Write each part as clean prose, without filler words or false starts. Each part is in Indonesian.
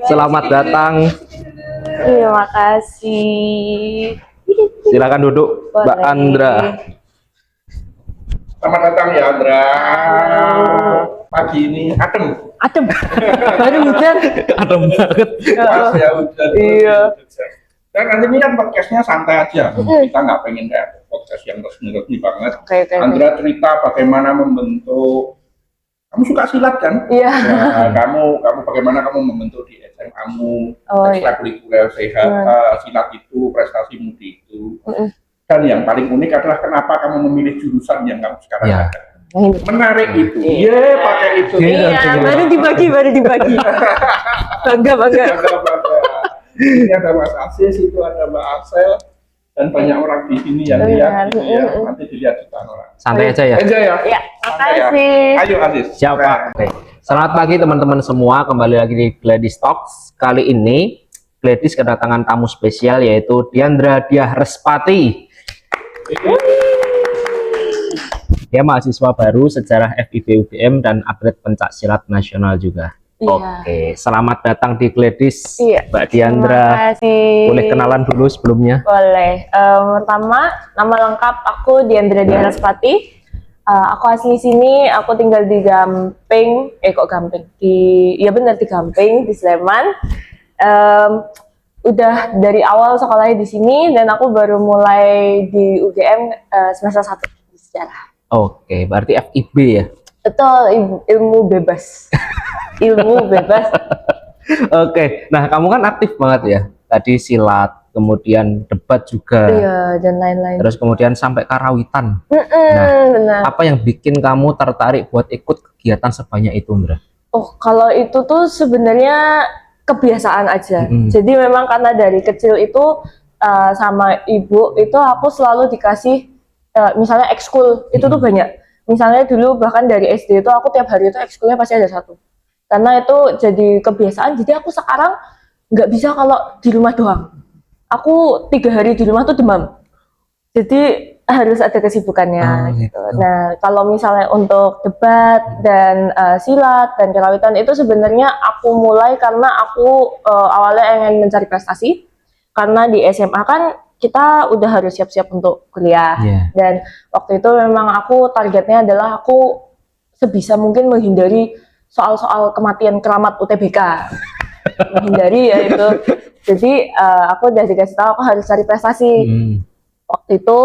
Selamat datang. Terima kasih. Silakan duduk, Boleh. Mbak Andra. Selamat datang ya Andra. Halo. Pagi ini adem. Adem. Baru hujan. Adem banget. Pas ya hujan. Iya. Dan nanti ini kan podcastnya santai aja. Kita nggak pengen kayak podcast yang resmi banget. Oke. Andra cerita bagaimana membentuk. Kamu suka silat kan? Iya. Ya, kamu bagaimana kamu membentuk di SMA-mu ekstrakurikuler sehat silat itu prestasimu di itu. Dan yang paling unik adalah kenapa kamu memilih jurusan yang kamu sekarang ada. Menarik itu. Iya, pakai itu. Iya, baru dibagi. Bangga. Ini ada Mas Asis, itu ada Mbak Asel, dan banyak orang di sini yang lihat. Gitu ya. Nanti dilihat jutaan orang. Santai aja ya. Aja ya. Ya, makasih. Ayo Asis. Siapa? Oke. Selamat pagi teman-teman semua. Kembali lagi di Gladys Talks. Kali ini Gladys kedatangan tamu spesial yaitu Diandra Diah Respati. Dia mahasiswa baru sejarah FIB UGM dan atlet pencak silat nasional juga. Iya. Oke, selamat datang di Gladys, Iya. Mbak Diandra. Terima kasih. Boleh kenalan dulu sebelumnya? Boleh. Pertama, nama lengkap aku Diandra Diah Respati. Aku asli sini, aku tinggal di Gamping. Iya benar di Gamping, di Sleman. Udah dari awal sekolahnya di sini dan aku baru mulai di UGM semester 1 di sejarah. Oke, berarti FIB ya? Betul, ilmu bebas. Ilmu bebas. Oke, nah kamu kan aktif banget ya. Tadi silat, kemudian debat juga. Iya, dan lain-lain. Terus kemudian sampai karawitan. Benar. Apa yang bikin kamu tertarik buat ikut kegiatan sebanyak itu, Ndra? Oh, kalau itu tuh sebenarnya kebiasaan aja. Jadi memang karena dari kecil itu sama ibu itu aku selalu dikasih misalnya ekskul itu tuh banyak. Misalnya dulu bahkan dari SD itu aku tiap hari itu ekskulnya pasti ada satu. Karena itu jadi kebiasaan. Jadi aku sekarang nggak bisa kalau di rumah doang. Aku 3 hari di rumah tuh demam. Jadi harus ada kesibukannya gitu. Nah, kalau misalnya untuk debat dan silat dan karawitan itu sebenarnya aku mulai karena aku awalnya ingin mencari prestasi. Karena di SMA kan kita udah harus siap-siap untuk kuliah. Dan waktu itu memang aku targetnya adalah aku sebisa mungkin menghindari soal-soal kematian keramat UTBK. Menghindari ya itu. Jadi aku udah dikasih tahu aku harus cari prestasi. Waktu itu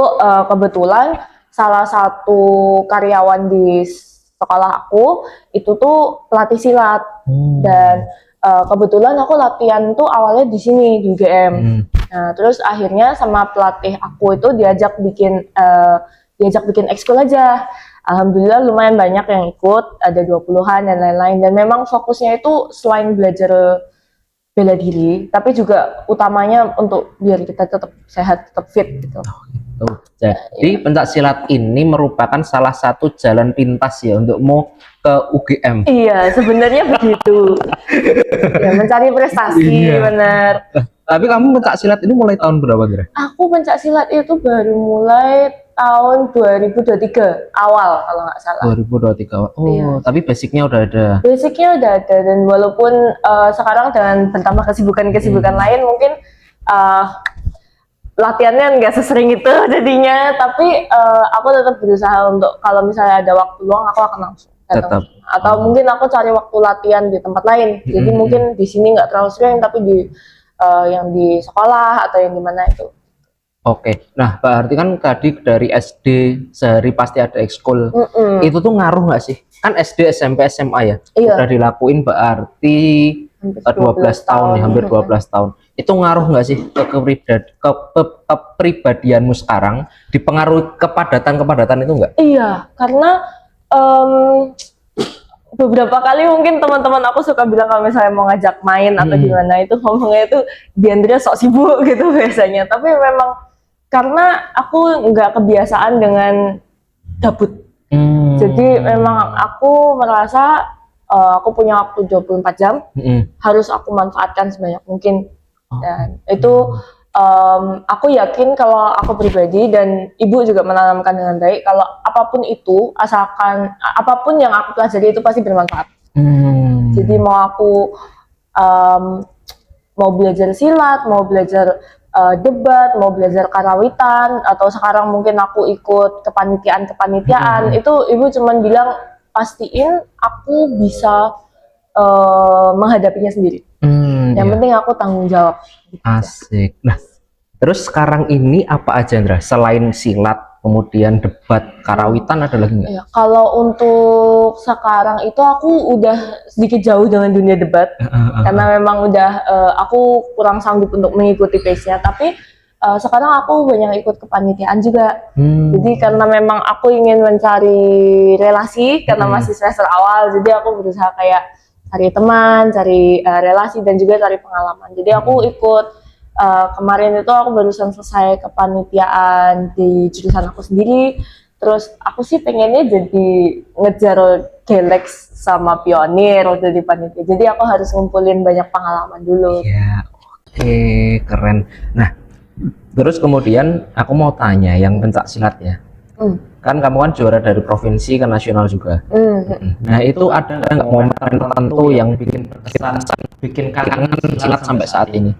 kebetulan salah satu karyawan di sekolah aku itu tuh pelatih silat dan kebetulan aku latihan tuh awalnya di sini di UGM. Nah, terus akhirnya sama pelatih aku itu diajak bikin ekskul aja. Alhamdulillah lumayan banyak yang ikut, ada 20-an dan lain-lain. Dan memang fokusnya itu selain belajar bela diri, tapi juga utamanya untuk biar kita tetap sehat, tetap fit gitu. Jadi pencak silat ini merupakan salah satu jalan pintas ya untukmu ke UGM. Iya, sebenarnya begitu. Ya, mencari prestasi, benar. Tapi kamu pencak silat ini mulai tahun berapa, Dra? Aku pencak silat itu baru mulai tahun 2023 awal kalau nggak salah. 2023 awal. Oh, iya. Tapi basicnya udah ada. Basicnya udah ada dan walaupun sekarang dengan bertambah kesibukan lain mungkin latihannya nggak sesering itu jadinya, tapi aku tetap berusaha untuk kalau misalnya ada waktu luang aku akan langsung datang. Atau mungkin aku cari waktu latihan di tempat lain. Jadi mungkin di sini nggak terlalu sering, tapi di yang di sekolah atau yang di mana itu. Oke, nah berarti kan tadi dari SD sehari pasti ada ekskul. Itu tuh ngaruh nggak sih? Kan SD, SMP, SMA ya? Iya. Udah dilakuin berarti 12 tahun ya, hampir 12 tahun. Itu ngaruh nggak sih ke kepribadianmu sekarang? Dipengaruhi kepadatan itu nggak? Iya, karena beberapa kali mungkin teman-teman aku suka bilang kalau misalnya mau ngajak main atau gimana itu ngomongnya itu Diandra sok sibuk gitu biasanya. Tapi memang karena aku nggak kebiasaan dengan gabut. Jadi memang aku merasa aku punya waktu 24 jam, harus aku manfaatkan sebanyak mungkin. Dan itu aku yakin kalau aku pribadi dan ibu juga menanamkan dengan baik kalau apapun itu, asalkan apapun yang aku pelajari itu pasti bermanfaat. Jadi mau aku mau belajar silat, mau belajar debat, mau belajar karawitan, atau sekarang mungkin aku ikut kepanitiaan, itu ibu cuman bilang pastiin aku bisa menghadapinya sendiri. Yang penting aku tanggung jawab. Asik. Nah, terus sekarang ini apa aja, Indra? Selain silat, kemudian debat, karawitan, ada lagi nggak? Ya, kalau untuk sekarang itu aku udah sedikit jauh dengan dunia debat, karena memang udah aku kurang sanggup untuk mengikuti pace-nya. Tapi sekarang aku banyak ikut kepanitiaan juga. Jadi karena memang aku ingin mencari relasi, karena masih semester awal, jadi aku berusaha kayak cari teman, cari relasi, dan juga cari pengalaman. Jadi aku ikut kemarin itu aku barusan selesai kepanitiaan di jurusan aku sendiri. Terus aku sih pengennya jadi ngejar Galax sama Pionir waktu di panitia. Jadi aku harus ngumpulin banyak pengalaman dulu. Ya, oke, keren. Nah, terus kemudian aku mau tanya yang pencak silat ya. Kan kamu kan juara dari provinsi ke nasional juga. Nah, itu ada nggak momen tertentu yang bikin berkesan, bikin kangen silat sampai saat ini?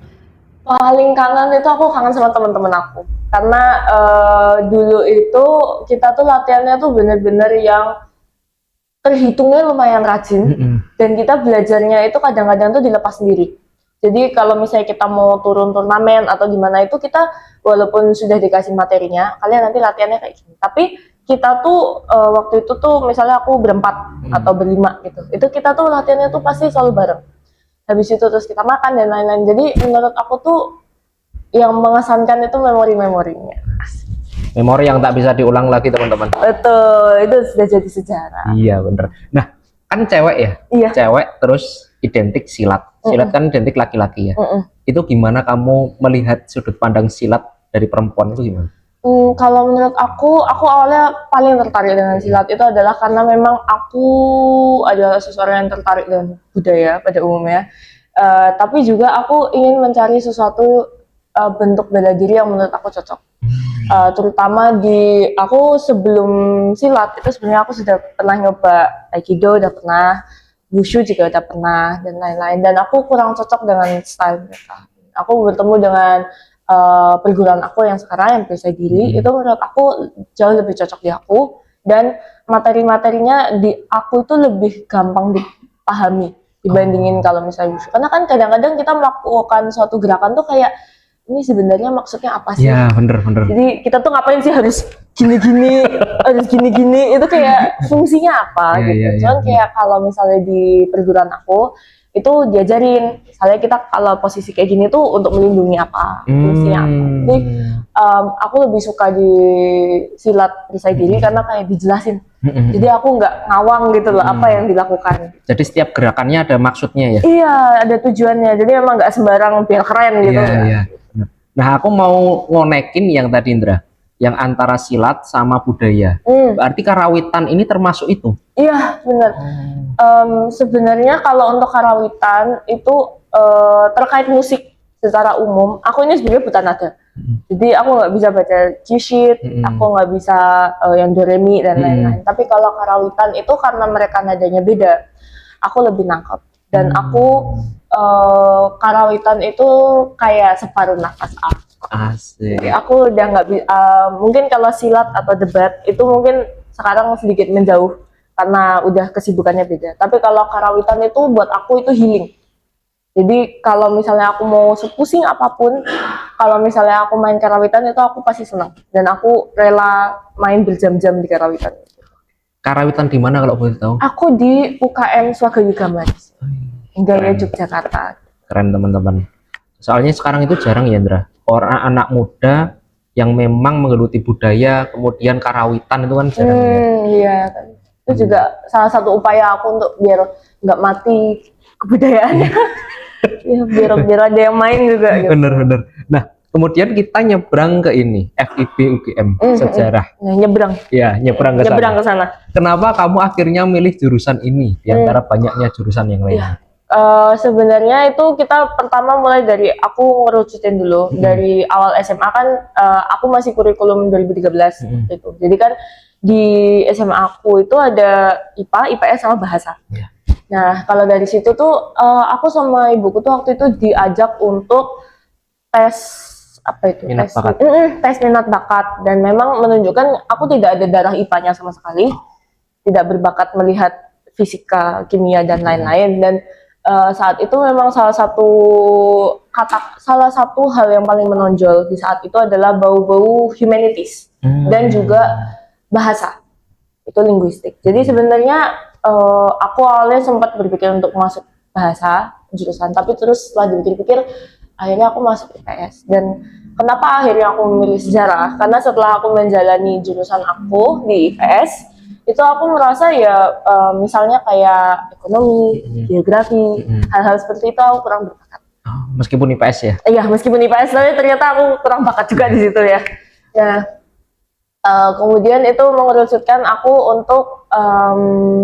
Paling kangen itu aku kangen sama teman-teman aku, karena dulu itu kita tuh latihannya tuh bener-bener yang terhitungnya lumayan rajin, dan kita belajarnya itu kadang-kadang tuh dilepas sendiri. Jadi kalau misalnya kita mau turun turnamen atau gimana itu kita walaupun sudah dikasih materinya, kalian nanti latihannya kayak gini. Tapi kita tuh waktu itu tuh misalnya aku berempat atau berlima gitu, itu kita tuh latihannya tuh pasti selalu bareng. Habis itu terus kita makan dan lain-lain. Jadi menurut aku tuh yang mengesankan itu memori-memorinya. Memori yang tak bisa diulang lagi, teman-teman. Betul, itu sudah jadi sejarah. Iya, bener. Nah, kan cewek ya? Iya. Cewek terus identik silat. Silat kan identik laki-laki ya. Itu gimana kamu melihat sudut pandang silat dari perempuan itu gimana? Kalau menurut aku awalnya paling tertarik dengan silat itu adalah karena memang aku adalah seseorang yang tertarik dengan budaya pada umumnya. Tapi juga aku ingin mencari sesuatu bentuk bela diri yang menurut aku cocok. Terutama aku sebelum silat itu sebenarnya aku sudah pernah nyoba Aikido, udah pernah, Wushu juga udah pernah, dan lain-lain. Dan aku kurang cocok dengan style mereka. Aku bertemu dengan perguruan aku yang sekarang yang bela diri, itu menurut aku jauh lebih cocok di aku, dan materi-materinya di aku itu lebih gampang dipahami dibandingin kalau misalnya Wushu. Karena kan kadang-kadang kita melakukan suatu gerakan tuh kayak ini sebenarnya maksudnya apa sih? Ya, bener. Jadi kita tuh ngapain sih harus gini-gini, harus gini-gini, itu kayak fungsinya apa gitu. Cuman kayak kalau misalnya di perguruan aku itu diajarin, misalnya kita kalau posisi kayak gini tuh untuk melindungi apa, fungsinya apa. Jadi aku lebih suka di silat bela diri karena kayak dijelasin. Jadi aku nggak ngawang gitu loh apa yang dilakukan. Jadi setiap gerakannya ada maksudnya ya? Iya, ada tujuannya. Jadi emang nggak sembarang biar keren gitu. Iya. Nah, aku mau ngonekin yang tadi, Indra, yang antara silat sama budaya. Berarti karawitan ini termasuk itu? Iya, benar. Sebenarnya kalau untuk karawitan itu terkait musik secara umum, aku ini sebenarnya buta nada. Jadi aku nggak bisa baca Q-sheet, aku nggak bisa yang do re mi dan lain-lain. Tapi kalau karawitan itu karena mereka nadanya beda, aku lebih nangkep. Dan aku karawitan itu kayak separuh nafas aku. Asik. Jadi aku udah nggak mungkin kalau silat atau debat itu mungkin sekarang sedikit menjauh karena udah kesibukannya beda. Tapi kalau karawitan itu buat aku itu healing. Jadi kalau misalnya aku mau sepusing apapun, kalau misalnya aku main karawitan itu aku pasti senang dan aku rela main berjam-jam di karawitan. Karawitan di mana kalau boleh tahu? Aku di UKM Swagayuga Maris, Gaya Yogyakarta. Keren, teman-teman. Soalnya sekarang itu jarang ya, Indra, orang anak muda yang memang menggeluti budaya kemudian karawitan itu kan jarang ya. Iya, itu juga salah satu upaya aku untuk biar nggak mati kebudayaannya. Ya, biar ada yang main juga. Gitu. Bener. Nah, kemudian kita nyebrang ke ini FIB UGM sejarah. Nyebrang. Ya, nyebrang ke sana. Kenapa kamu akhirnya milih jurusan ini di antara banyaknya jurusan yang lain? Ya. Sebenarnya itu kita pertama mulai dari aku ngerucutin dulu dari awal SMA kan aku masih kurikulum 2013 gitu. Jadi kan di SMA aku itu ada IPA, IPS sama bahasa. Ya. Nah, kalau dari situ tuh aku sama ibuku tuh waktu itu diajak untuk tes apa itu? Minat Tes bakat. tes minat bakat, dan memang menunjukkan aku tidak ada darah IPA-nya sama sekali, tidak berbakat melihat fisika, kimia dan lain-lain. Dan saat itu memang salah satu hal yang paling menonjol di saat itu adalah bau-bau humanities dan juga bahasa, itu linguistik. Jadi sebenarnya aku awalnya sempat berpikir untuk masuk bahasa jurusan, tapi terus setelah dipikir-pikir akhirnya aku masuk IPS. Dan kenapa akhirnya aku memilih sejarah? Karena setelah aku menjalani jurusan aku di IPS, itu aku merasa ya misalnya kayak ekonomi, geografi, hal-hal seperti itu aku kurang berbakat. Oh, meskipun IPS ya? Iya, meskipun IPS, tapi ternyata aku kurang bakat juga di situ ya. Nah, kemudian itu mengerucutkan aku untuk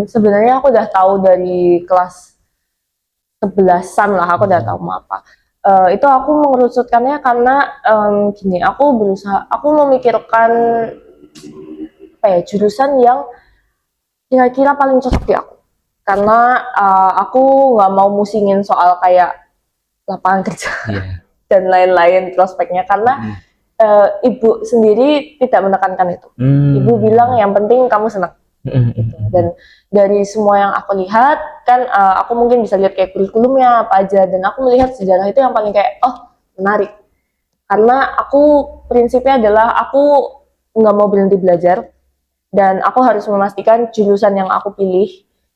sebenarnya aku udah tahu dari kelas 11-an lah, aku udah tahu mau apa. Itu aku mengerucutkannya karena gini, aku memikirkan apa ya, jurusan yang kira-kira paling cocok di aku, karena aku nggak mau musingin soal kayak lapangan kerja dan lain-lain prospeknya, karena ibu sendiri tidak menekankan itu. Ibu bilang yang penting kamu senang. Gitu. Dan dari semua yang aku lihat kan aku mungkin bisa lihat kayak kurikulumnya apa aja, dan aku melihat sejarah itu yang paling kayak menarik, karena aku prinsipnya adalah aku nggak mau berhenti belajar, dan aku harus memastikan jurusan yang aku pilih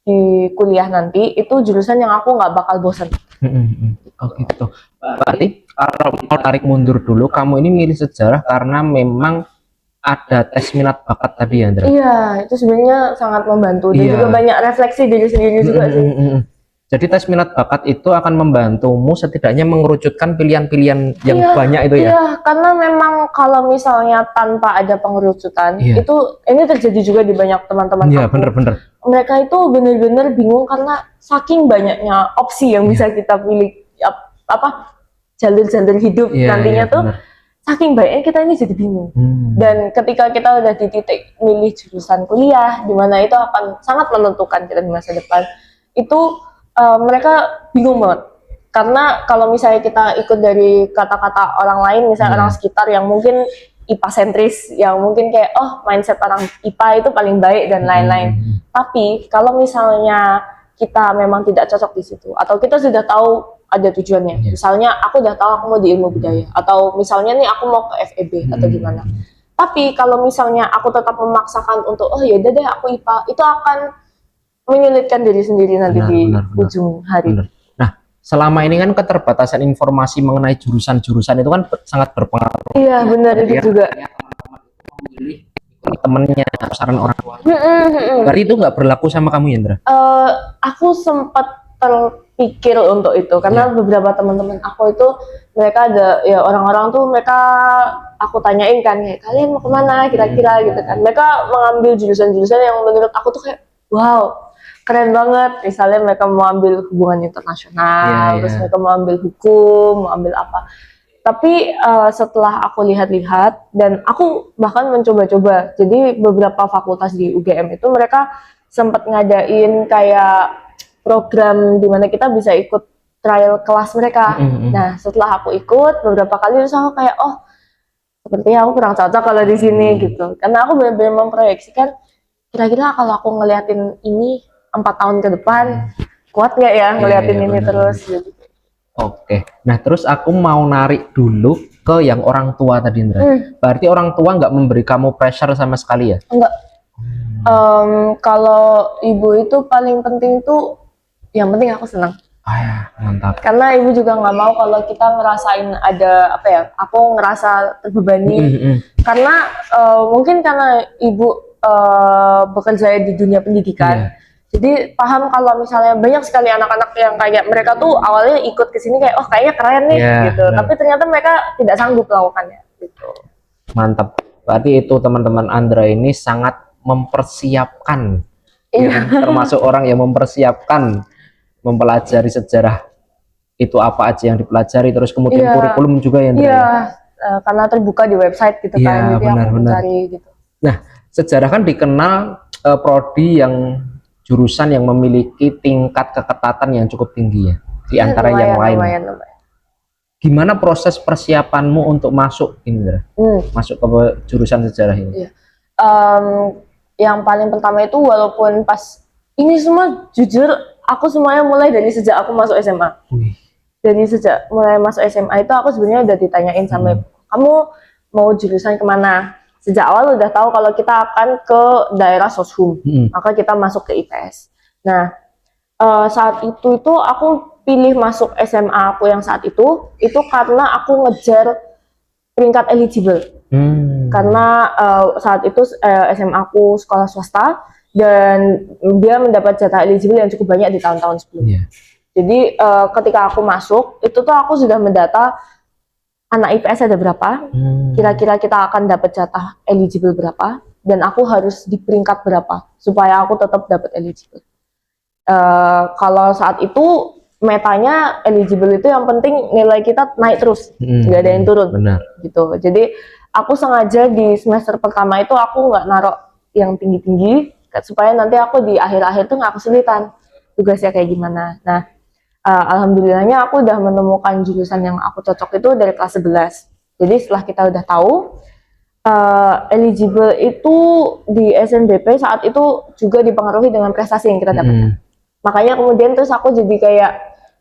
di kuliah nanti itu jurusan yang aku nggak bakal bosan. Oh gitu. Berarti kalau mau tarik mundur dulu, kamu ini milih sejarah karena memang ada tes minat bakat tadi ya, Andra? Iya, itu sebenarnya sangat membantu, dan juga banyak refleksi diri sendiri juga sih. Jadi tes minat bakat itu akan membantumu setidaknya mengerucutkan pilihan-pilihan yang banyak itu ya? Iya, karena memang kalau misalnya tanpa ada pengerucutan, itu ini terjadi juga di banyak teman-teman aku. Iya, bener-bener. Mereka itu benar-benar bingung karena saking banyaknya opsi yang bisa kita pilih, jalur-jalur hidup nantinya tuh. Saking banyaknya kita ini jadi bingung. Dan ketika kita udah di titik milih jurusan kuliah, di mana itu akan sangat menentukan kita di masa depan, itu mereka bingung banget. Karena kalau misalnya kita ikut dari kata-kata orang lain, misalnya orang sekitar yang mungkin IPA sentris, yang mungkin kayak mindset orang IPA itu paling baik dan lain-lain. Tapi kalau misalnya kita memang tidak cocok di situ, atau kita sudah tahu ada tujuannya, misalnya aku udah tahu aku mau di ilmu budaya, atau misalnya nih aku mau ke FEB atau gimana. Tapi kalau misalnya aku tetap memaksakan untuk ya udah deh aku IPA, itu akan menyulitkan diri sendiri nanti di ujung hari. Nah, selama ini kan keterbatasan informasi mengenai jurusan-jurusan itu kan sangat berpengaruh. Iya, benar itu juga. Temennya, saran orang tua. Berarti itu nggak berlaku sama kamu, Yendra? Aku sempat terpikir untuk itu, karena beberapa teman-teman aku itu mereka ada ya orang-orang tuh mereka aku tanyain kan kayak kalian mau kemana kira-kira gitu kan. Mereka mengambil jurusan-jurusan yang menurut aku tuh kayak wow, keren banget. Misalnya mereka mau ambil hubungan internasional, terus mereka mau ambil hukum, mau ambil apa. Tapi setelah aku lihat-lihat dan aku bahkan mencoba-coba, jadi beberapa fakultas di UGM itu mereka sempat ngadain kayak program di mana kita bisa ikut trial kelas mereka. Nah, setelah aku ikut beberapa kali terus aku kayak sepertinya aku kurang cocok kalau di sini gitu. Karena aku benar-benar memproyeksikan kira-kira kalau aku ngeliatin ini 4 tahun ke depan kuat nggak ya ngeliatin ini terus gitu. Oke, nah terus aku mau narik dulu ke yang orang tua tadi, Indra. Berarti orang tua nggak memberi kamu pressure sama sekali ya? Enggak. Kalau ibu itu paling penting tuh, yang penting aku senang. Mantap. Karena ibu juga nggak mau kalau kita ngerasain ada aku ngerasa terbebani. Karena mungkin karena ibu bekerja di dunia pendidikan. Jadi paham kalau misalnya banyak sekali anak-anak yang kayak mereka tuh awalnya ikut ke sini kayak kayaknya keren nih gitu. Tapi ternyata mereka tidak sanggup melakukannya gitu. Mantap. Berarti itu teman-teman Andra ini sangat mempersiapkan. Termasuk orang yang mempersiapkan mempelajari sejarah itu apa aja yang dipelajari, terus kemudian kurikulum juga yang karena terbuka di website gitu kan. Jadi aku mencari gitu. Nah, sejarah kan dikenal prodi yang jurusan yang memiliki tingkat keketatan yang cukup tinggi ya di antara yang lain. Lumayan. Gimana proses persiapanmu untuk masuk Indra? Masuk ke jurusan sejarah ini? Iya. Yang paling pertama itu walaupun pas ini semua jujur aku semuanya mulai dari sejak aku masuk SMA. Jadi sejak mulai masuk SMA itu aku sebenarnya udah ditanyain sama kamu mau jurusan kemana? Sejak awal udah tahu kalau kita akan ke daerah Soshum, maka kita masuk ke IPS. Nah saat itu aku pilih masuk SMA aku yang saat itu karena aku ngejar peringkat eligible. Karena saat itu SMA aku sekolah swasta dan dia mendapat jatah eligible yang cukup banyak di tahun-tahun sebelumnya. Jadi ketika aku masuk itu tuh aku sudah mendata anak IPS ada berapa, kira-kira kita akan dapat jatah eligible berapa, dan aku harus di peringkat berapa supaya aku tetap dapat eligible. Kalau saat itu metanya eligible itu yang penting nilai kita naik terus, nggak ada yang turun. Benar. Gitu. Jadi aku sengaja di semester pertama itu aku nggak naruh yang tinggi-tinggi supaya nanti aku di akhir-akhir tuh nggak kesulitan tugasnya kayak gimana. Nah, alhamdulillahnya aku udah menemukan jurusan yang aku cocok itu dari kelas 11. Jadi setelah kita udah tahu eligible itu di SNBP saat itu juga dipengaruhi dengan prestasi yang kita dapatkan. Makanya kemudian terus aku jadi kayak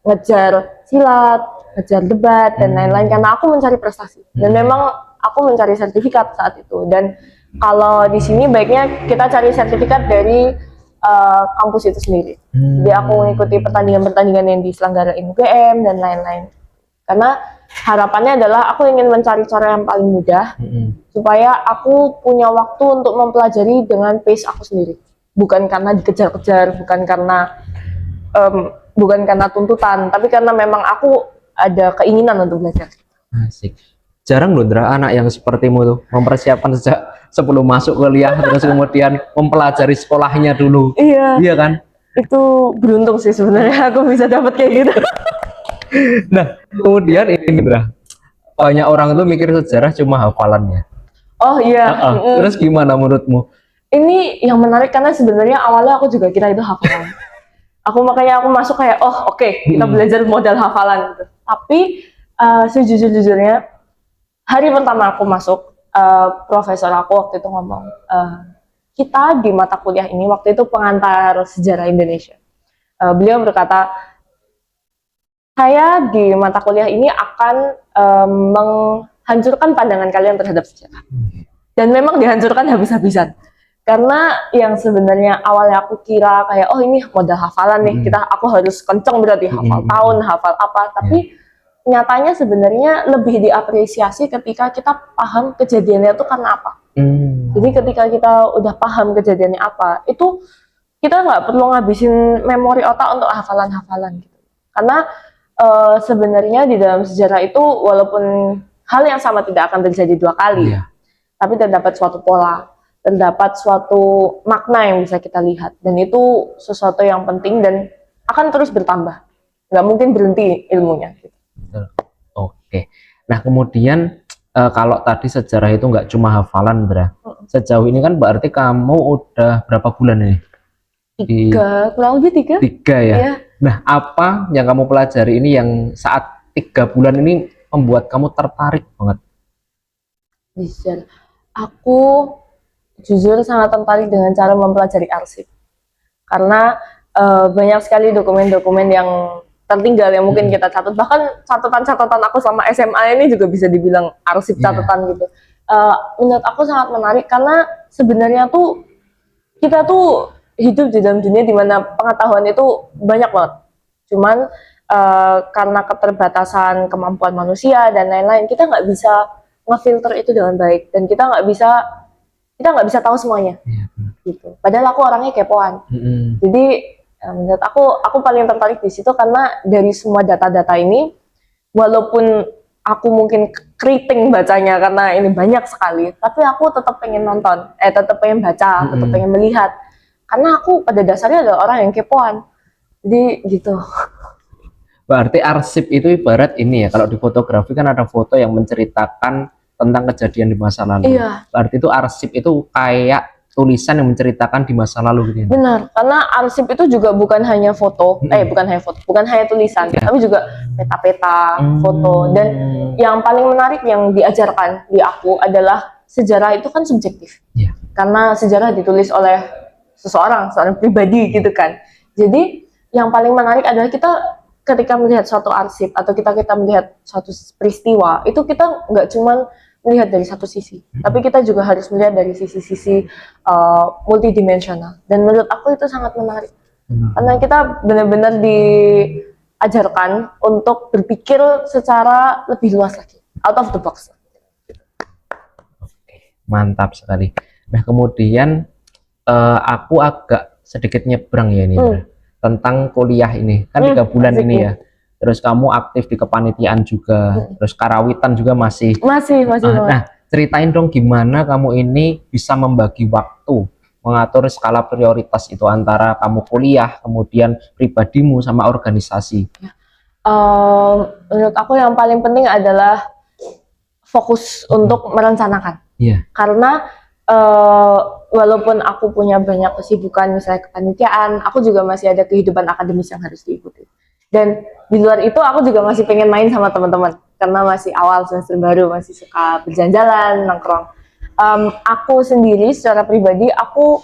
ngejar silat, ngejar debat dan lain-lain karena aku mencari prestasi. Dan memang aku mencari sertifikat saat itu. Dan kalau di sini baiknya kita cari sertifikat dari kampus itu sendiri. Jadi aku mengikuti pertandingan-pertandingan yang diselenggarain UGM dan lain-lain. Karena harapannya adalah aku ingin mencari cara yang paling mudah supaya aku punya waktu untuk mempelajari dengan pace aku sendiri. Bukan karena dikejar-kejar, bukan karena tuntutan, tapi karena memang aku ada keinginan untuk belajar. Asik. Jarang loh Dra, anak yang sepertimu tuh mempersiapkan sejak sebelum masuk kuliah terus kemudian mempelajari sekolahnya dulu. Iya kan? Itu beruntung sih sebenarnya aku bisa dapat kayak gitu. Nah, kemudian ini Dra, banyak orang tuh mikir sejarah cuma hafalannya. Oh iya. Terus gimana menurutmu? Ini yang menarik karena sebenarnya awalnya aku juga kira itu hafalan. Makanya aku masuk kayak oke, kita belajar modal hafalan gitu. Tapi sejujur-jujurnya hari pertama aku masuk, profesor aku waktu itu ngomong, kita di mata kuliah ini waktu itu pengantar sejarah Indonesia. Beliau berkata, saya di mata kuliah ini akan menghancurkan pandangan kalian terhadap sejarah. Dan memang dihancurkan habis-habisan. Karena yang sebenarnya awalnya aku kira kayak ini modal hafalan nih, aku harus kenceng berarti hafal tahun, hafal apa, tapi nyatanya sebenarnya lebih diapresiasi ketika kita paham kejadiannya itu karena apa. Jadi ketika kita udah paham kejadiannya apa, itu kita nggak perlu ngabisin memori otak untuk hafalan-hafalan gitu. Karena sebenarnya di dalam sejarah itu walaupun hal yang sama tidak akan terjadi dua kali, tapi terdapat suatu pola, terdapat suatu makna yang bisa kita lihat, dan itu sesuatu yang penting dan akan terus bertambah, nggak mungkin berhenti ilmunya gitu. Oke, nah kemudian kalau tadi sejarah itu nggak cuma hafalan Dra, sejauh ini kan berarti kamu udah berapa bulan ini? Kurang lebih 3 ya? Iya. Nah, apa yang kamu pelajari ini yang saat 3 bulan ini membuat kamu tertarik banget? Bisa. Aku jujur sangat tertarik dengan cara mempelajari arsip karena banyak sekali dokumen-dokumen yang tertinggal yang mungkin kita catat, bahkan catatan-catatan aku sama SMA ini juga bisa dibilang arsip catatan gitu. Menurut aku sangat menarik karena sebenarnya tuh kita tuh hidup di dalam dunia di mana pengetahuan itu banyak banget, cuman karena keterbatasan kemampuan manusia dan lain-lain kita nggak bisa ngefilter itu dengan baik dan kita nggak bisa tahu semuanya gitu. Padahal aku orangnya kepoan. Jadi menurut aku paling tertarik di situ karena dari semua data-data ini, walaupun aku mungkin keriting bacanya karena ini banyak sekali, tapi aku tetap pengen nonton, tetap pengen baca, tetap pengen melihat karena aku pada dasarnya adalah orang yang kepoan. Jadi gitu. Berarti arsip itu ibarat ini ya, kalau di fotografi kan ada foto yang menceritakan tentang kejadian di masa lalu. Iya. Berarti itu arsip itu kayak tulisan yang menceritakan di masa lalu gitu ya. Benar, karena arsip itu juga bukan hanya foto, bukan hanya tulisan, tapi juga peta-peta, foto. Dan yang paling menarik yang diajarkan di aku adalah sejarah itu kan subjektif. Karena sejarah ditulis oleh seorang pribadi gitu kan. Jadi yang paling menarik adalah kita ketika melihat suatu arsip atau kita melihat suatu peristiwa, itu kita nggak cuman melihat dari satu sisi, tapi kita juga harus melihat dari sisi-sisi multidimensional. Dan menurut aku itu sangat menarik, karena kita benar-benar diajarkan untuk berpikir secara lebih luas lagi, out of the box. Oke, mantap sekali. Nah kemudian aku agak sedikit nyebrang ya ini tentang kuliah ini, kan 3 bulan ini ya. Terus kamu aktif di kepanitiaan juga, terus karawitan juga masih. Nah, ceritain dong gimana kamu ini bisa membagi waktu, mengatur skala prioritas itu antara kamu kuliah, kemudian pribadimu sama organisasi. Menurut aku yang paling penting adalah fokus untuk merencanakan. Karena walaupun aku punya banyak kesibukan, misalnya kepanitiaan, aku juga masih ada kehidupan akademis yang harus diikuti. Dan di luar itu aku juga masih pengen main sama teman-teman, karena masih awal semester baru, masih suka berjalan-jalan, nongkrong. Aku sendiri secara pribadi aku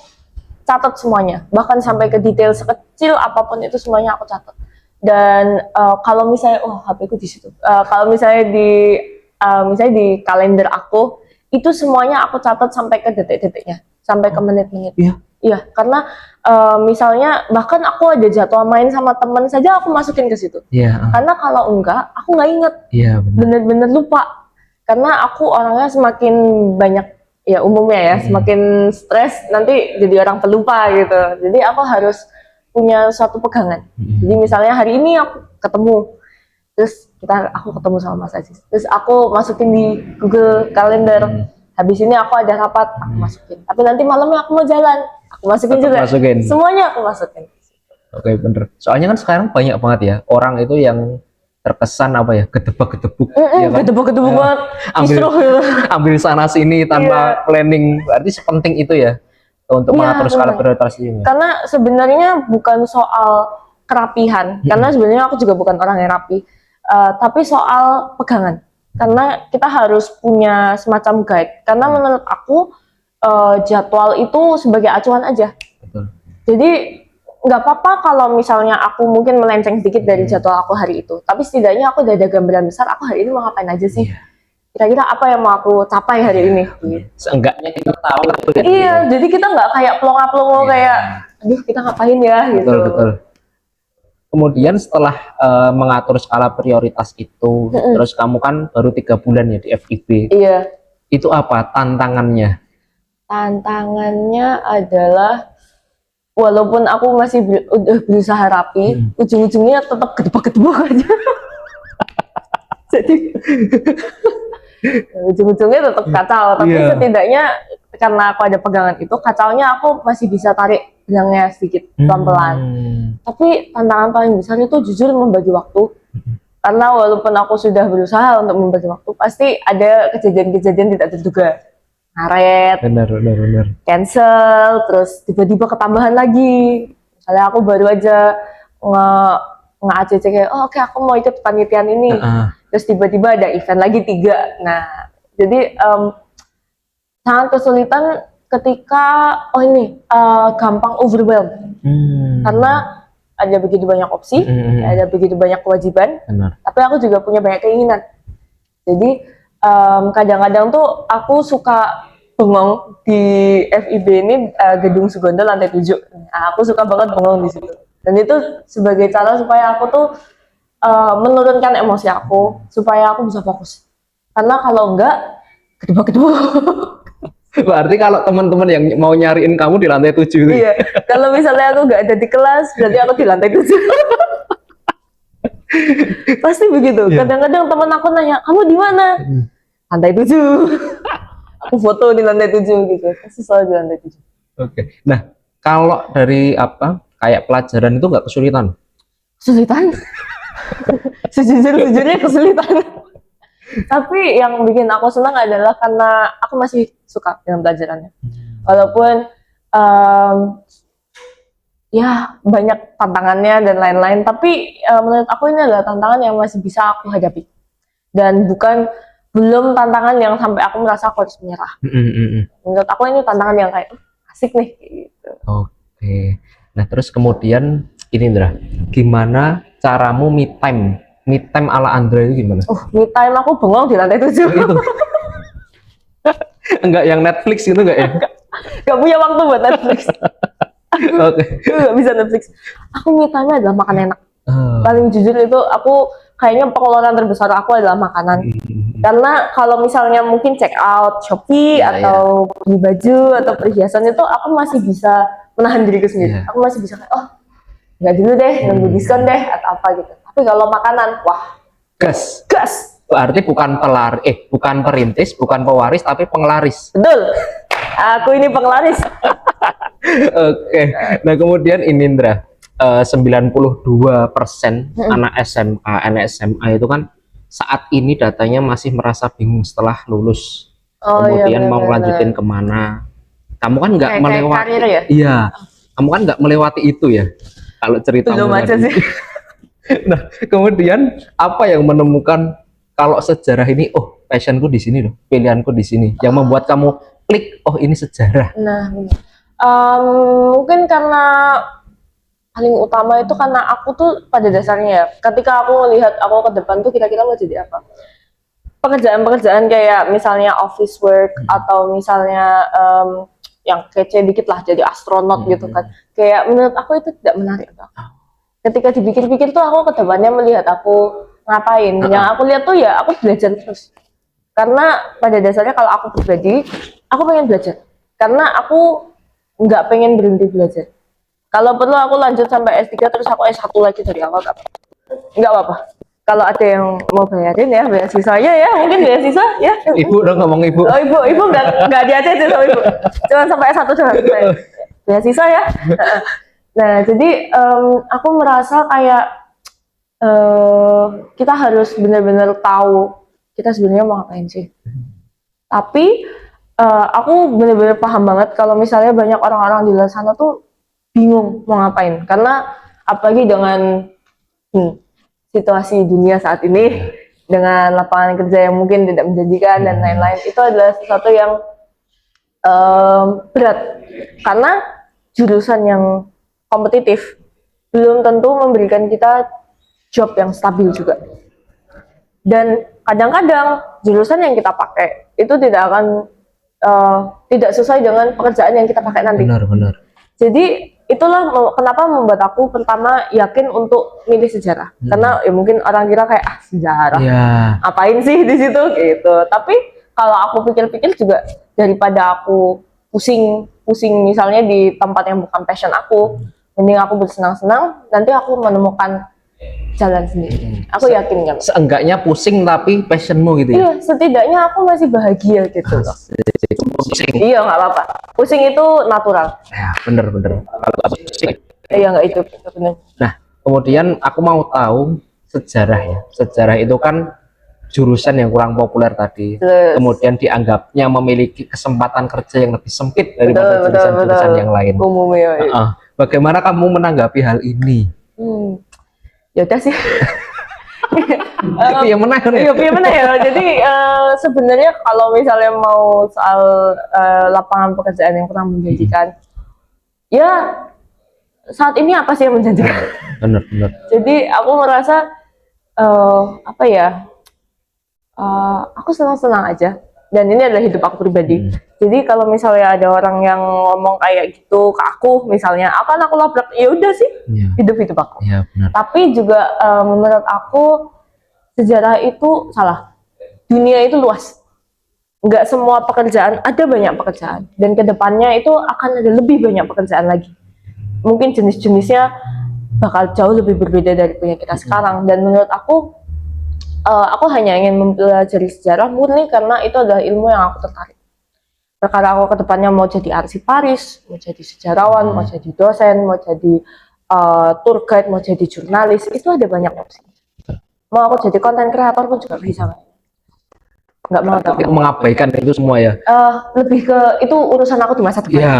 catat semuanya, bahkan sampai ke detail sekecil apapun itu semuanya aku catat. Dan kalau misalnya HP ku di situ, kalau misalnya di kalender aku itu semuanya aku catat sampai ke detik-detiknya, sampai ke menit-menit. Iya, karena misalnya bahkan aku ada jadwal main sama teman saja aku masukin ke situ. Karena kalau enggak, aku nggak inget. Bener-bener lupa. Karena aku orangnya semakin banyak, ya umumnya ya, semakin stres nanti jadi orang pelupa gitu. Jadi aku harus punya suatu pegangan. Jadi misalnya hari ini aku ketemu, terus aku ketemu sama Mas Aziz. Terus aku masukin di Google Calendar. Habis ini aku ada rapat, aku masukin. Tapi nanti malamnya aku mau jalan, aku masukin juga. Semuanya aku masukin. Oke, bener. Soalnya kan sekarang banyak banget ya orang itu yang terkesan gedebak-gedebuk. Ya kan? Gedebak-gedebuk banget. Ambil sana sini tanpa planning. Berarti sepenting itu ya untuk mengatur skala prioritas ini. Karena sebenarnya bukan soal kerapihan, karena sebenarnya aku juga bukan orang yang rapi, tapi soal pegangan. Karena kita harus punya semacam guide. Karena menurut aku jadwal itu sebagai acuan aja. Jadi nggak apa-apa kalau misalnya aku mungkin melenceng sedikit dari jadwal aku hari itu. Tapi setidaknya aku udah ada gambaran besar. Aku hari ini mau ngapain aja sih? Kira-kira apa yang mau aku capai hari ini? Seenggaknya kita tahu. Iya, jadi kita nggak kayak pelongo-pelongo kayak, aduh kita ngapain ya? Gitu. Betul. Kemudian setelah mengatur skala prioritas itu, terus kamu kan baru 3 bulan ya di FIB. Iya. Itu apa tantangannya? Tantangannya adalah walaupun aku masih udah berusaha rapi, ujung-ujungnya tetap gedebak-gedebak aja. Jadi ujung-ujungnya tetap kacau. Tapi setidaknya karena aku ada pegangan itu, kacaunya aku masih bisa tarik bilangnya sedikit pelan-pelan. Tapi tantangan paling besar itu jujur membagi waktu. Karena walaupun aku sudah berusaha untuk membagi waktu, pasti ada kejadian-kejadian tidak terduga. Ngaret, benar. cancel, terus tiba-tiba ketambahan lagi. Misalnya aku baru aja nge-ACC kayak, oke, aku mau ikut panitian ini. Terus tiba-tiba ada event lagi 3. Nah, jadi sangat kesulitan ketika gampang overwhelmed. Karena ada begitu banyak opsi, ada begitu banyak kewajiban, tapi aku juga punya banyak keinginan. Jadi kadang-kadang tuh aku suka bengong di FIB ini, Gedung Sugondo lantai 7. Nah, aku suka banget bengong di situ. Dan itu sebagai cara supaya aku tuh menurunkan emosi aku, supaya aku bisa fokus. Karena kalau enggak, gedebak-gedebak. Berarti kalau teman-teman yang mau nyariin kamu di lantai 7 itu. Iya, kalau misalnya aku nggak ada di kelas, berarti aku di lantai 7. Pasti begitu. Kadang-kadang teman aku nanya, kamu di mana? Lantai 7. Aku foto di lantai 7 gitu. Pasti selalu di lantai 7. Oke. Nah, kalau dari kayak pelajaran itu nggak kesulitan? Kesulitan? Sejujurnya kesulitan. Tapi yang bikin aku senang adalah karena aku masih suka dengan pelajarannya. Walaupun ya banyak tantangannya dan lain-lain, tapi menurut aku ini adalah tantangan yang masih bisa aku hadapi dan belum tantangan yang sampai aku merasa aku harus menyerah. Menurut aku ini tantangan yang kayak asik nih gitu. Oke. Nah terus kemudian ini Indra, gimana caramu me time ala Andra itu gimana? Me time aku bengong di lantai 7. Itu enggak yang Netflix gitu enggak ya? Gak punya waktu buat Netflix. Oke. Gak bisa Netflix. Aku me time adalah makan enak. Paling jujur itu aku kayaknya pengeluaran terbesar aku adalah makanan. Karena kalau misalnya mungkin check out Shopee atau beli baju atau perhiasan itu aku masih bisa menahan diriku sendiri. Aku masih bisa kayak nggak dulu deh, nunggu diskon deh atau apa gitu. Tapi kalau makanan, wah, gas. Berarti bukan bukan perintis, bukan pewaris, tapi penglaris. Betul. Aku ini penglaris. Oke. Nah kemudian ini Indra, 92% anak SMA itu kan saat ini datanya masih merasa bingung setelah lulus. Kemudian mau lanjutin kemana? Kamu kan nggak melewati, karir ya? Iya. Kamu kan nggak melewati itu ya. Kalau cerita belum aja sih. Nah kemudian apa yang menemukan kalau sejarah ini, passionku di sini loh, pilihanku di sini, yang membuat kamu klik, ini sejarah. Nah, mungkin karena paling utama itu karena aku tuh pada dasarnya ya, ketika aku melihat aku ke depan tuh kira-kira mau jadi apa, pekerjaan-pekerjaan kayak misalnya office work atau misalnya yang kece dikit lah jadi astronot gitu kan, kayak menurut aku itu tidak menarik. Ketika dipikir-pikir tuh aku ke depannya melihat aku ngapain, yang aku lihat tuh ya aku belajar terus, karena pada dasarnya kalau aku pribadi aku pengen belajar, karena aku nggak pengen berhenti belajar. Kalau perlu aku lanjut sampai S3 terus aku S1 lagi dari awal, nggak apa-apa. Kalau ada yang mau bayarin ya beasiswanya ya, mungkin beasiswa ya. Ibu dong ngomong ibu. Ibu nggak diajak sama ibu. Cuma sampai S1 doang. Beasiswa ya. Nah, jadi aku merasa kayak kita harus benar-benar tahu kita sebenarnya mau ngapain sih. Tapi aku benar-benar paham banget kalau misalnya banyak orang-orang di luar sana tuh bingung mau ngapain, karena apalagi dengan situasi dunia saat ini dengan lapangan kerja yang mungkin tidak menjanjikan dan lain-lain, itu adalah sesuatu yang berat, karena jurusan yang kompetitif belum tentu memberikan kita job yang stabil juga, dan kadang-kadang jurusan yang kita pakai itu tidak sesuai dengan pekerjaan yang kita pakai nanti. Benar. Jadi itulah kenapa membuat aku pertama yakin untuk milih sejarah, karena ya mungkin orang kira kayak sejarah, apain sih di situ gitu. Tapi kalau aku pikir-pikir juga, daripada aku pusing misalnya di tempat yang bukan passion aku, mending aku bersenang-senang, nanti aku menemukan jalan sendiri. Aku yakin kan. Seenggaknya pusing tapi passionmu gitu ya. Iya, setidaknya aku masih bahagia gitu loh. Iya, nggak apa-apa. Pusing itu natural. Ya, bener. Iya, nggak itu bener. Nah, kemudian aku mau tahu sejarah ya. Sejarah itu kan jurusan yang kurang populer tadi. Kemudian dianggapnya memiliki kesempatan kerja yang lebih sempit daripada jurusan-jurusan yang lain. Umumnya. Bagaimana kamu menanggapi hal ini? Ya udah sih. Iya menang ya. Jadi sebenarnya kalau misalnya mau soal lapangan pekerjaan yang kurang menjanjikan, ya saat ini apa sih yang menjanjikan? Benar. Jadi aku merasa aku senang-senang aja, dan ini adalah hidup aku pribadi. Jadi kalau misalnya ada orang yang ngomong kayak gitu ke aku, misalnya aku labrak, ya udah sih, hidup aku. Ya, benar. Tapi juga menurut aku sejarah itu salah. Dunia itu luas. Nggak semua pekerjaan, ada banyak pekerjaan, dan kedepannya itu akan ada lebih banyak pekerjaan lagi. Mungkin jenis-jenisnya bakal jauh lebih berbeda dari punya kita sekarang. Dan menurut aku hanya ingin mempelajari sejarah murni karena itu adalah ilmu yang aku tertarik. Karena aku kedepannya mau jadi arsiparis, mau jadi sejarawan, mau jadi dosen, mau jadi tour guide, mau jadi jurnalis, itu ada banyak opsi. Mau aku jadi konten kreator pun juga bisa. Nggak mau, tapi mengabaikan itu semua ya. Lebih ke itu urusan aku di masa depan. Iya.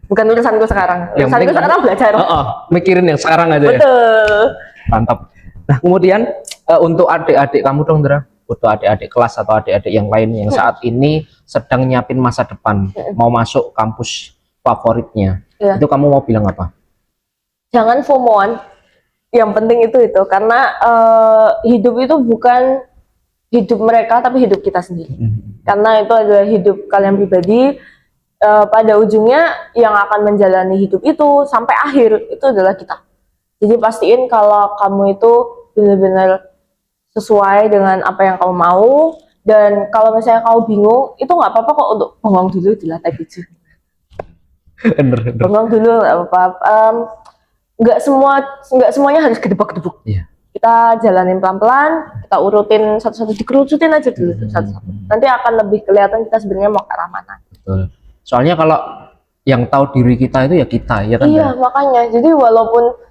bukan urusanku sekarang. Yang Urusanku penting sekarang belajar. Mikirin yang sekarang aja ya. Betul. Mantap. Nah, kemudian untuk adik-adik kamu dong, Dra. Untuk adik-adik kelas atau adik-adik yang lain yang saat ini sedang nyiapin masa depan, mau masuk kampus favoritnya. Ya. Itu kamu mau bilang apa? Jangan FOMO-an. Yang penting itu karena hidup itu bukan hidup mereka tapi hidup kita sendiri. Karena itu adalah hidup kalian pribadi. Pada ujungnya yang akan menjalani hidup itu sampai akhir itu adalah kita. Jadi pastiin kalau kamu itu benar-benar sesuai dengan apa yang kamu mau, dan kalau misalnya kamu bingung itu nggak apa-apa kok untuk bengong dulu di lantai 7. Bener. Bengong dulu nggak apa-apa. Nggak semuanya harus gedebak-gedebuk. Iya. Kita jalanin pelan-pelan, kita urutin satu-satu, dikerucutin aja dulu satu-satu. Nanti akan lebih kelihatan kita sebenarnya mau ke arah mana. Betul. Soalnya kalau yang tahu diri kita itu ya kita, ya kan? Iya, makanya. Jadi walaupun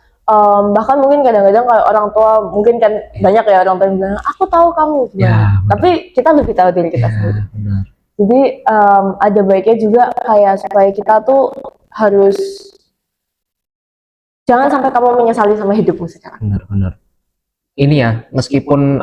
bahkan mungkin kadang-kadang kalau orang tua mungkin kan banyak ya orang tua yang bilang aku tahu kamu gimana. Ya, tapi kita lebih tahu diri kita sendiri. Benar. Jadi ada baiknya juga kayak supaya kita tuh harus jangan sampai kamu menyesali sama hidupmu sekarang. Benar. Ini ya, meskipun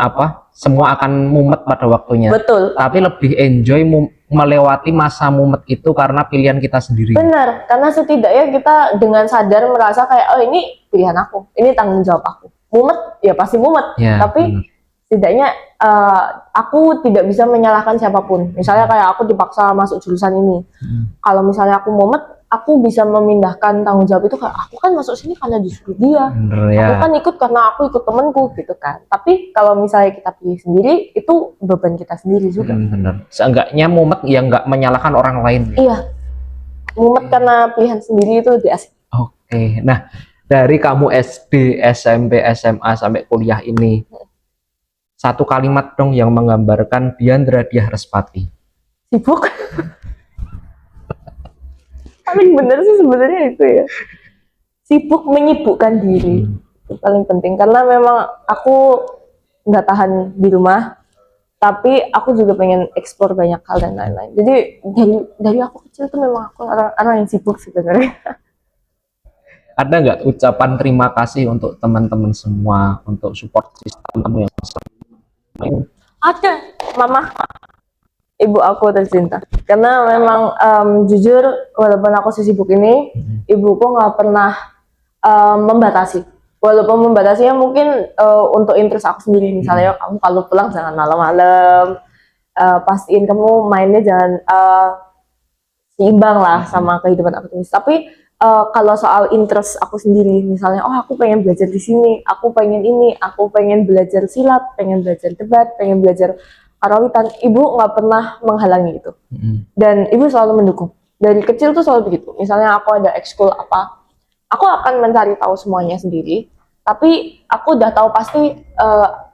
semua akan mumet pada waktunya. Betul. Tapi lebih enjoy melewati masa mumet itu karena pilihan kita sendiri. Benar, karena setidaknya kita dengan sadar merasa kayak oh ini pilihan aku, ini tanggung jawab aku. Mumet ya pasti mumet, Ya, tapi setidaknya aku tidak bisa menyalahkan siapapun. Misalnya kayak aku dipaksa masuk jurusan ini. Kalau misalnya aku mumet, aku bisa memindahkan tanggung jawab itu kayak aku kan masuk sini karena disuruh dia. Bener, ya. Aku kan ikut karena aku ikut temenku gitu kan. Tapi kalau misalnya kita pilih sendiri, itu beban kita sendiri juga. Bener. Seenggaknya mumet ya nggak menyalahkan orang lain. Iya, mumet karena pilihan sendiri itu lebih asik. Oke, nah dari kamu SD, SMP, SMA sampai kuliah ini, satu kalimat dong yang menggambarkan Diandra Diah Respati. Sibuk. Paling bener sih sebenarnya itu ya. Sibuk menyibukkan diri. Itu paling penting karena memang aku nggak tahan di rumah, tapi aku juga pengen eksplor banyak hal dan lain-lain. Jadi dari aku kecil tuh memang aku orang yang sibuk sebenarnya. Ada nggak ucapan terima kasih untuk teman-teman semua untuk support sistem kamu yang selama Ada, mama, ibu aku tercinta. Karena memang jujur walaupun aku sesibuk ini, ibuku nggak pernah membatasi. Walaupun membatasinya mungkin untuk interest aku sendiri. Misalnya kamu kalau pulang jangan malam-malam, pastiin kamu mainnya jangan seimbang lah sama kehidupan akademis. Tapi kalau soal interest aku sendiri, misalnya, oh aku pengen belajar di sini, aku pengen ini, aku pengen belajar silat, pengen belajar debat, pengen belajar karawitan, ibu nggak pernah menghalangi itu. Dan ibu selalu mendukung. Dari kecil tuh selalu begitu. Misalnya aku ada ekskul apa, aku akan mencari tahu semuanya sendiri. Tapi aku udah tahu pasti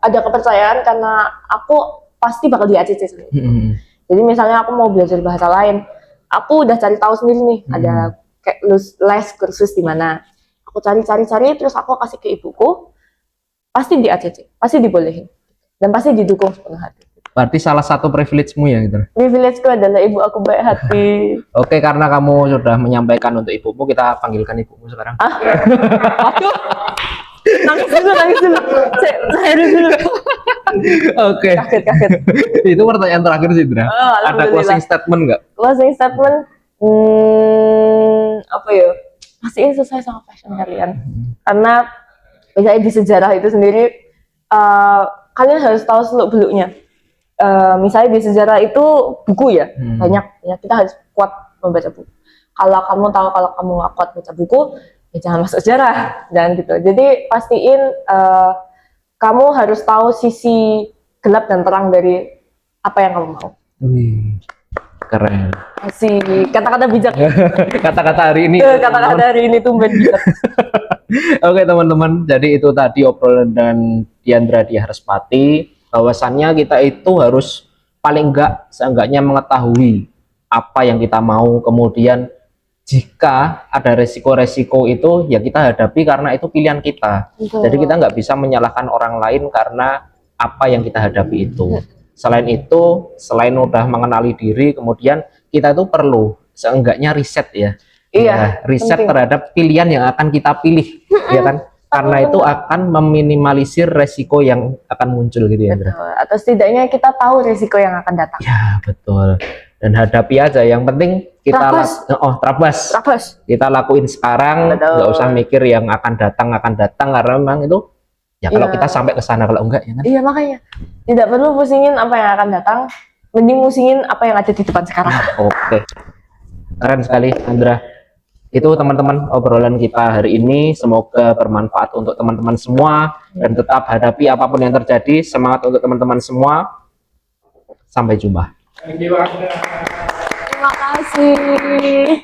ada kepercayaan karena aku pasti bakal di ACC sendiri. Jadi misalnya aku mau belajar bahasa lain, aku udah cari tahu sendiri nih, ada kayak les kursus di mana. Aku cari terus aku kasih ke ibuku, pasti di ACC, pasti dibolehin dan pasti didukung sepenuh hati. Berarti salah satu privilege-mu ya gitu. Privilege-ku adalah ibu aku baik hati. Oke, karena kamu sudah menyampaikan untuk ibumu, kita panggilkan ibumu sekarang. Aduh. Nangis dulu. Saya dulu. Oke. Kaget. Itu pertanyaan terakhir sih, Dra. Ada closing statement nggak? Closing statement, apa ya? Masih sesuai sama passion kalian. Karena misalnya di sejarah itu sendiri, kalian harus tahu seluk-beluknya. Misalnya di sejarah itu buku ya, banyak. Kita harus kuat membaca buku. Kalau kamu tahu kalau kamu nggak kuat baca buku, ya jangan masuk sejarah, jangan gitu. Jadi pastiin kamu harus tahu sisi gelap dan terang dari apa yang kamu mau. Wih, keren. Si kata-kata bijak. Kata-kata hari ini. Kata-kata hari ini tumben bijak. Oke teman-teman, jadi itu tadi obrolan dengan Diandra Diah Respati. Bahwasannya kita itu harus paling seenggaknya mengetahui apa yang kita mau, kemudian jika ada resiko-resiko itu ya kita hadapi karena itu pilihan kita. Jadi kita nggak bisa menyalahkan orang lain karena apa yang kita hadapi itu. Selain itu, selain udah mengenali diri, kemudian kita itu perlu seenggaknya riset ya. Iya, riset penting. terhadap pilihan yang akan kita pilih, ya kan? Karena itu akan meminimalisir resiko yang akan muncul gitu ya, Indra. Betul. Atau setidaknya kita tahu risiko yang akan datang. Ya, betul. Dan hadapi aja. Yang penting kita terabas. Kita lakuin sekarang, nggak usah mikir yang akan datang karena memang itu ya kalau kita sampai ke sana, kalau enggak ya kan. Iya, makanya tidak perlu pusingin apa yang akan datang, mending pusingin apa yang ada di depan sekarang. Oke. Keren sekali, Andra. Itu teman-teman obrolan kita hari ini, semoga bermanfaat untuk teman-teman semua dan tetap hadapi apapun yang terjadi. Semangat untuk teman-teman semua. Sampai jumpa. Terima kasih.